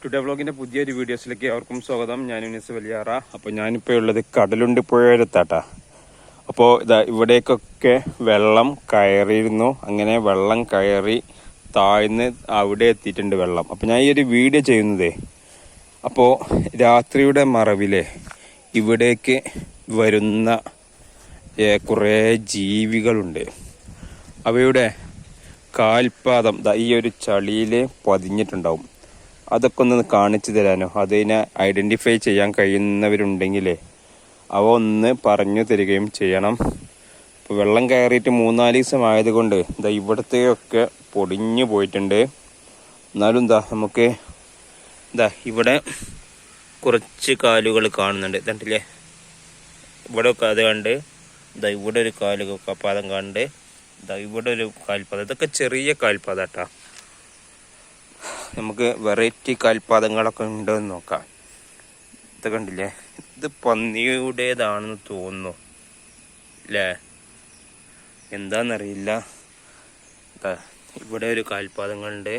Today വ്ളോഗിൻ്റെ പുതിയൊരു വീഡിയോസിലേക്ക് അവർക്കും സ്വാഗതം. ഞാൻ യൂനിസ് വലിയാറ. അപ്പോൾ ഞാനിപ്പോൾ ഉള്ളത് കടലുണ്ടി പുഴയെടുത്താട്ടാ. അപ്പോൾ ഇവിടേക്കൊക്കെ വെള്ളം കയറിയിരുന്നു. അങ്ങനെ വെള്ളം കയറി താഴ്ന്ന് അവിടെ എത്തിയിട്ടുണ്ട് വെള്ളം. അപ്പോൾ ഞാൻ ഈ ഒരു വീഡിയോ ചെയ്യുന്നത് അപ്പോൾ രാത്രിയുടെ മറവിലെ ഇവിടേക്ക് വരുന്ന കുറേ ജീവികളുണ്ട്. അവയുടെ കാൽപാദം ഈ ഒരു ചളിയിൽ പതിഞ്ഞിട്ടുണ്ടാവും. അതൊക്കെ ഒന്ന് കാണിച്ചു തരാനോ, അതിനെ ഐഡൻറ്റിഫൈ ചെയ്യാൻ കഴിയുന്നവരുണ്ടെങ്കിൽ അവ ഒന്ന് പറഞ്ഞു തരികയും ചെയ്യണം. ഇപ്പോൾ വെള്ളം കയറിയിട്ട് 3-4 ദിവസം ആയതുകൊണ്ട് ഇവിടത്തെയൊക്കെ പൊടിഞ്ഞു പോയിട്ടുണ്ട്. എന്നാലും നമുക്ക് ഇവിടെ കുറച്ച് കാലുകൾ കാണുന്നുണ്ട്. കണ്ടില്ലേ, ഇവിടെ അത് കണ്ട് ഇവിടെ ഒരു കാൽപാദം കണ്ട് ഇവിടെ ഒരു കാൽപാദം. ഇതൊക്കെ ചെറിയ കാൽപാദം കേട്ടോ. നമുക്ക് വെറൈറ്റി കാൽപാദങ്ങളൊക്കെ ഉണ്ടോയെന്ന് നോക്കാം. ഇത് കണ്ടില്ലേ, ഇത് പന്നിയുടേതാണെന്ന് തോന്നുന്നു അല്ലേ, എന്താണെന്നറിയില്ല. ഇവിടെ ഒരു കാൽപാദങ്ങളുണ്ട്,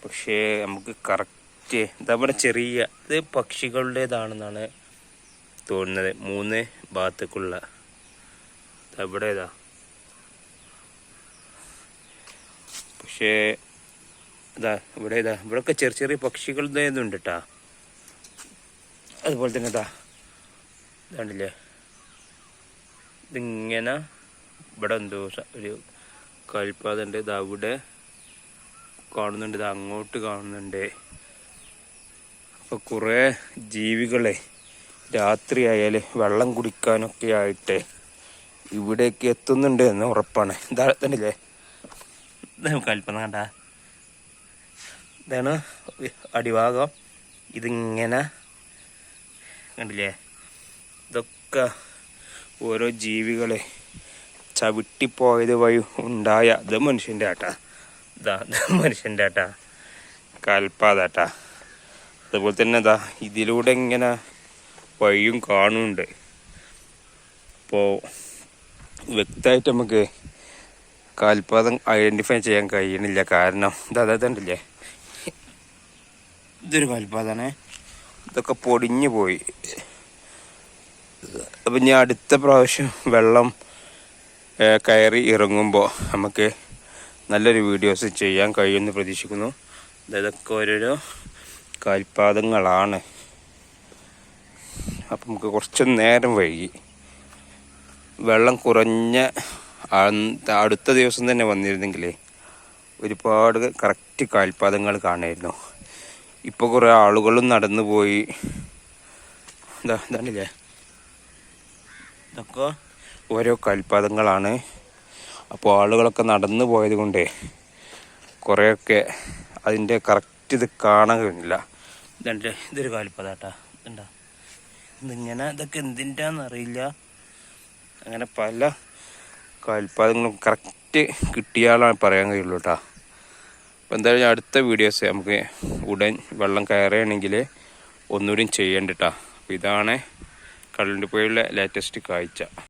പക്ഷേ നമുക്ക് കറക്റ്റ് ഇവിടെ ചെറിയ ഇത് പക്ഷികളുടേതാണെന്നാണ് തോന്നുന്നത്. 3 ഭാഗത്തേക്കുള്ള ഇവിടെ പക്ഷേ ഇവിടെയൊക്കെ ചെറിയ ചെറിയ പക്ഷികളുടെ ഇതുണ്ട് കേട്ടാ. അതുപോലെ തന്നെ ഇതാണ്ടില്ലേ, ഇതിങ്ങനെ ഇവിടെ എന്തോ ഒരു കാൽപാദം ഉണ്ട്. അവിടെ കാണുന്നുണ്ട്, അങ്ങോട്ട് കാണുന്നുണ്ട്. അപ്പോൾ കുറേ ജീവികളെ രാത്രി ആയാൽ വെള്ളം കുടിക്കാനൊക്കെ ആയിട്ട് ഇവിടേക്ക് എത്തുന്നുണ്ട് എന്ന് ഉറപ്പാണ്. ഇതാണ്ടില്ലേ, കാൽപാദം കണ്ട, ഇതാണ് അടിഭാഗം. ഇതിങ്ങനെ കണ്ടില്ലേ, ഇതൊക്കെ ഓരോ ജീവികളെ ചവിട്ടിപ്പോയത് വഴി ഉണ്ടായ മനുഷ്യൻ്റെ ആട്ടാ. മനുഷ്യൻ്റെ ആട്ടാ കാൽപാദാട്ടാ. അതുപോലെ തന്നെ ഇതിലൂടെ ഇങ്ങനെ വഴിയും കാണുന്നുണ്ട്. അപ്പോൾ വ്യക്തമായിട്ട് നമുക്ക് കാൽപാദം ഐഡൻറ്റിഫൈ ചെയ്യാൻ കഴിയണില്ല. കാരണം കണ്ടില്ലേ, ഇതൊരു കാൽപാദാണ്. ഇതൊക്കെ പൊടിഞ്ഞു പോയി. അപ്പം ഇനി അടുത്ത പ്രാവശ്യം വെള്ളം കയറി ഇറങ്ങുമ്പോൾ നമുക്ക് നല്ലൊരു വീഡിയോസ് ചെയ്യാൻ കഴിയുമെന്ന് പ്രതീക്ഷിക്കുന്നു. ഇതൊക്കെ ഓരോരോ കാൽപാദങ്ങളാണ്. അപ്പം നമുക്ക് കുറച്ച് നേരം വൈകി. വെള്ളം കുറഞ്ഞ അടുത്ത ദിവസം തന്നെ വന്നിരുന്നെങ്കിൽ ഒരുപാട് കറക്റ്റ് കാൽപാദങ്ങൾ കാണായിരുന്നു. ഇപ്പോൾ കുറേ ആളുകളും നടന്നു പോയി. ഇതാണില്ലേ, ഇതൊക്കെ ഓരോ കാൽപാദങ്ങളാണ്. അപ്പോൾ ആളുകളൊക്കെ നടന്നു പോയത് കൊണ്ട് കുറേയൊക്കെ അതിൻ്റെ കറക്റ്റ് ഇത് കാണാൻ കഴിയുന്നില്ല. ഇതൊരു കാൽപാദാട്ടാ. ഇതിങ്ങനെ ഇതൊക്കെ എന്തിൻ്റെയാണെന്നറിയില്ല. അങ്ങനെ പല കാൽപാദങ്ങളും കറക്റ്റ് കിട്ടിയാലാണ് പറയാൻ കഴിയുള്ളൂ കേട്ടോ. അപ്പോൾ എന്തായാലും അടുത്ത വീഡിയോസ് നമുക്ക് ഉടൻ വെള്ളം കയറുകയാണെങ്കിൽ ഒന്നുകൂടി ചെയ്യേണ്ട കേട്ടോ. അപ്പോൾ ഇതാണ് കടലുണ്ടി പുഴയിലെ ലേറ്റസ്റ്റ് കാഴ്ച.